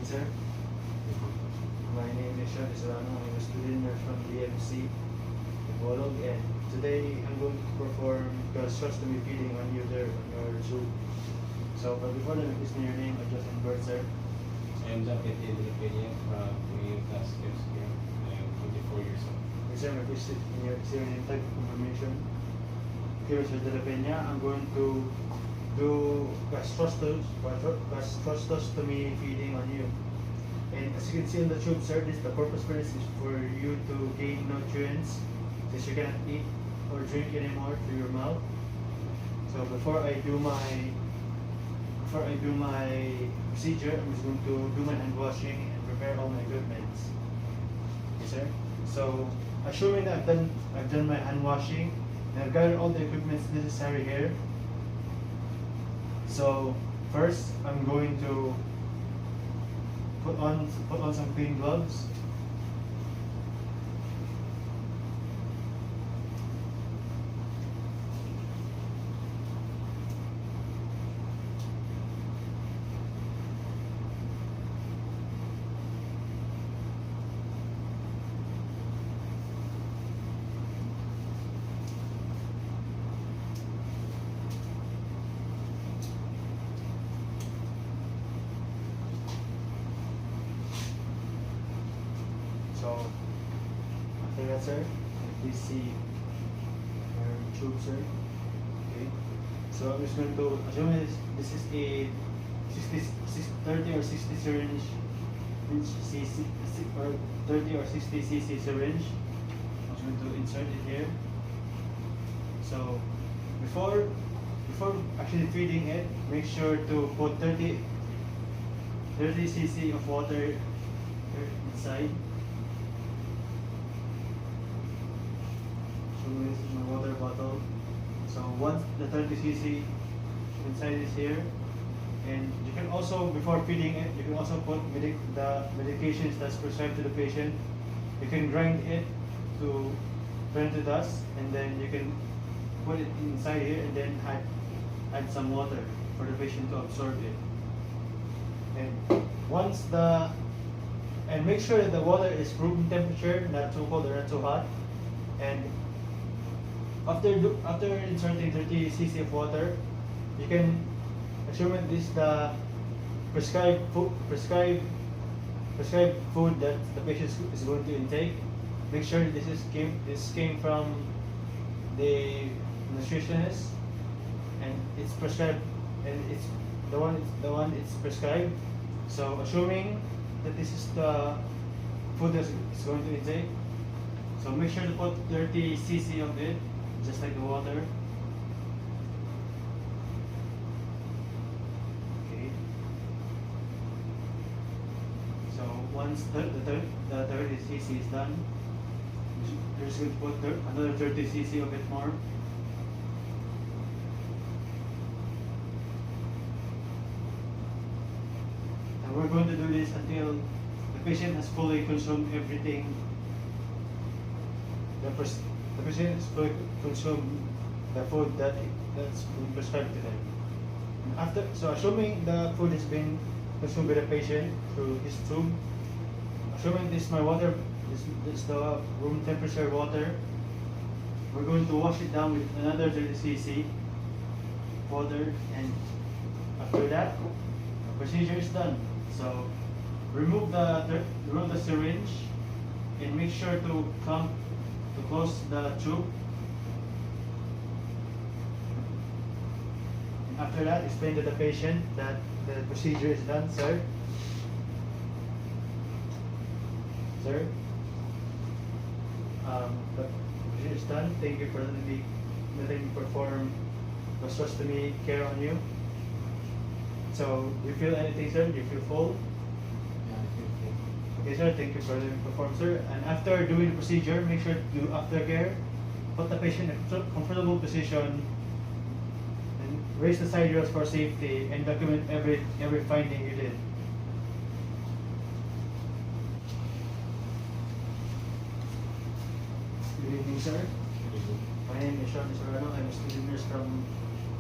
evening, sir. My name is Sean Isolano. I'm a student nurse from DMC, Bolog, and today I'm going to perform gastrostomy feeding on you there on your tube. So, but before that, please name your name, address, and birth, sir. I'm Deputy Filipino from Community Task Force here. I am 24 years old. Yes, sir, may please state your name, type of information. Okay, Mr. De La Peña, I'm going to do gastrostomy feeding on you. And as you can see on the tube, sir, the purpose for this is for you to gain nutrients since you cannot eat or drink anymore through your mouth. So before I do my procedure, I'm just going to do my hand washing and prepare all my equipment. Okay, sir. So assuming that I've done my hand washing and I've gathered all the equipment necessary here. So first, I'm going to put on some clean gloves. So after that, sir, please see your tube, sir. Okay. So I'm just going to assume this is a 30 or 60 syringe, cc, or 30 or 60 cc syringe. I'm just going to insert it here. So before actually feeding it, make sure to put 30 cc of water here inside. This is my water bottle. So once the 30 cc inside is here, and you can also, before feeding it, you can also put the medications that's prescribed to the patient. You can grind it to turn to dust, and then you can put it inside here, and then add some water for the patient to absorb it. And and make sure that the water is room temperature, not too cold or not too hot. And after inserting 30 cc of water, you can assume that this is the prescribed food that the patient is going to intake. Make sure this came from the nutritionist, and it's prescribed, and it's the one it's prescribed. So assuming that this is the food that is going to intake, so make sure to put 30 cc of it, just like the water. Okay. So once the 30 cc is done, you're just going to put another 30 cc of it more. And we're going to do this until the patient has fully consumed everything. The patient is fully consumed the food that's been prescribed to them. So assuming the food has been consumed by the patient through his tube, assuming this is my water, this is the room temperature water, we're going to wash it down with another 30 cc water, and after that, the procedure is done. So remove the syringe and make sure to close the tube. And after that, explain to the patient that the procedure is done, sir. Sir, the procedure is done. Thank you for letting me perform gastrostomy care on you. So, do you feel anything, sir? Do you feel full? Yeah, I feel full. Okay, sir. Thank you for letting me perform, sir. And after doing the procedure, make sure to do aftercare. Put the patient in a comfortable position, and raise the side rails for safety, and document every finding you did. Good evening, sir. My name is Sean Isolano. I'm a student nurse from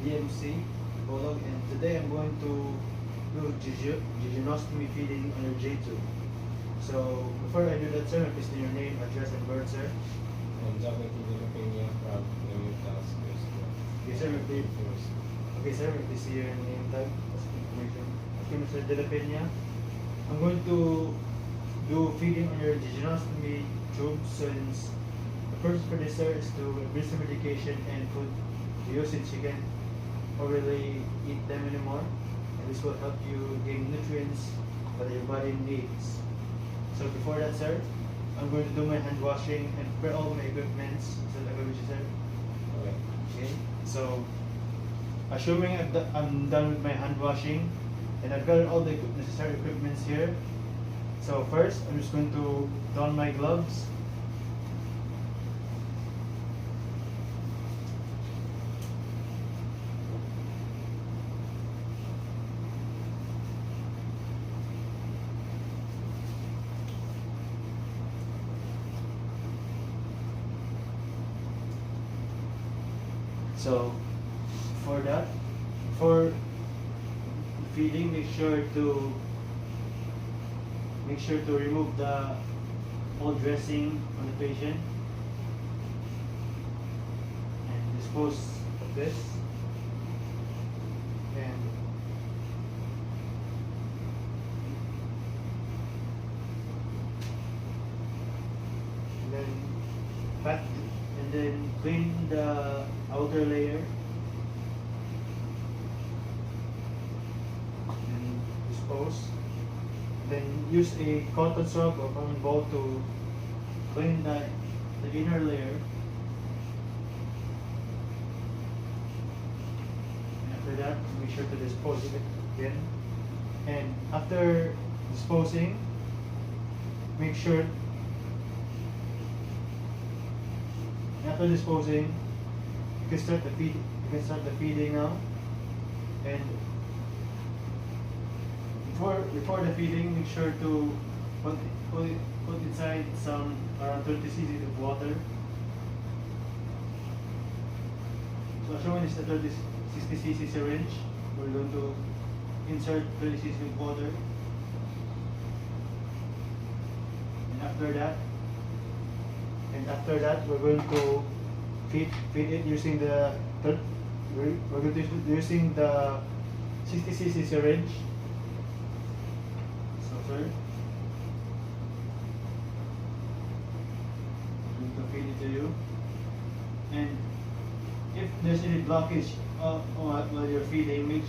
DMC, Bolog, and today I'm going to do jejunostomy feeding on your J tube. So before I do that, sir, please state your name, address, and birth, sir. And Jacket Filipino from Newcastle. Okay, sir, please. Okay, sir, please see your name tag. That's information. Okay, Mr. De La Peña, I'm going to do feeding on your jejunostomy tube since the purpose for this, sir, is to administer medication and food to you since you can't really eat them anymore. And this will help you gain nutrients that your body needs. So before that, sir, I'm going to do my hand washing and prepare all my equipments. Is that okay with you, sir? Okay. Okay. So, assuming I'm done with my hand washing and I've got all the necessary equipments here. So first, I'm just going to don my gloves. So for that, for feeding, make sure to remove the old dressing on the patient and dispose of this. And then pat and then clean the outer layer and dispose. Then use a cotton swab or cotton ball to clean the inner layer. And after that, make sure to dispose of it again. And after disposing, make sure. After disposing, you can start the feed. You can start the feeding now. And before the feeding, make sure to put inside some around 30 cc of water. So showing is the 60 cc syringe. We're going to insert 30 cc of water. And after that, we're going to feed it using the using the 60 cc syringe. So sir, I'm going to feed it to you. And if there's any blockage while you're feeding, make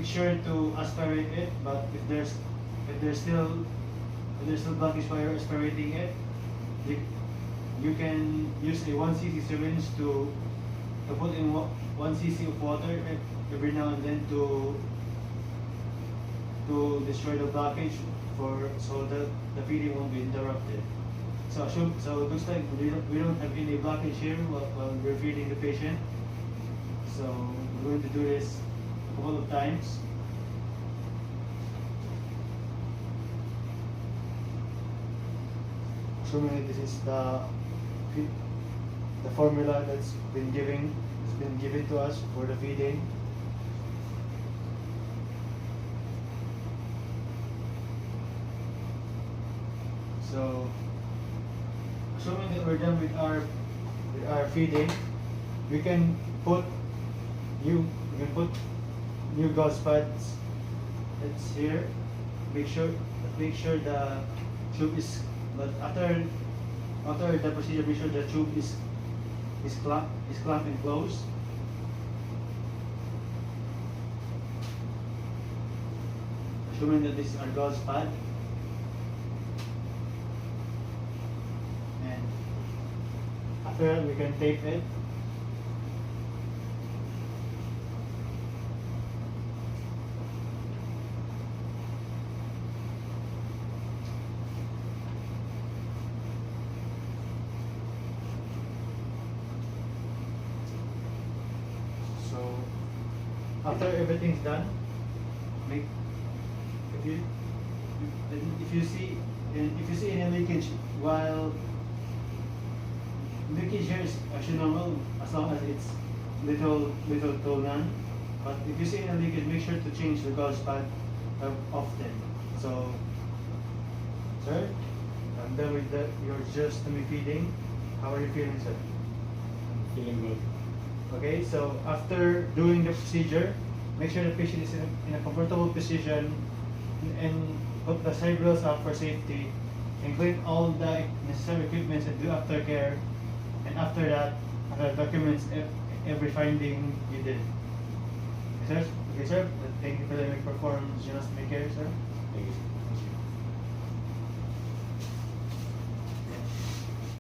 sure to aspirate it. But if there's still blockage while you're aspirating it, you can use a 1 cc syringe to put in 1 cc of water every now and then to destroy the blockage so that the feeding won't be interrupted. So it looks like we don't have any blockage here while we're feeding the patient. So we're going to do this a couple of times. Assuming this is the formula that's been given to us for the feeding. So assuming that we're done with our feeding, we can put new gauze pads. It's here. Make sure the tube is. But after the procedure, make sure the tube is clamped and closed. Assuming that this is our gauze pad. And after that, we can tape it. After everything's done, if you see any leakage, while leakage here is actually normal as long as it's little to none. But if you see any leakage, make sure to change the gauze pad often. So, sir, I'm done with your jejunostomy feeding. How are you feeling, sir? I'm feeling good. Okay, so after doing the procedure, make sure the patient is in a comfortable position and put the side rails up for safety and clean all the necessary equipment and do aftercare. And after that, documents every finding you did. Okay, sir? Okay, sir. Thank you for letting me perform jejunostomy care, sir. Thank you.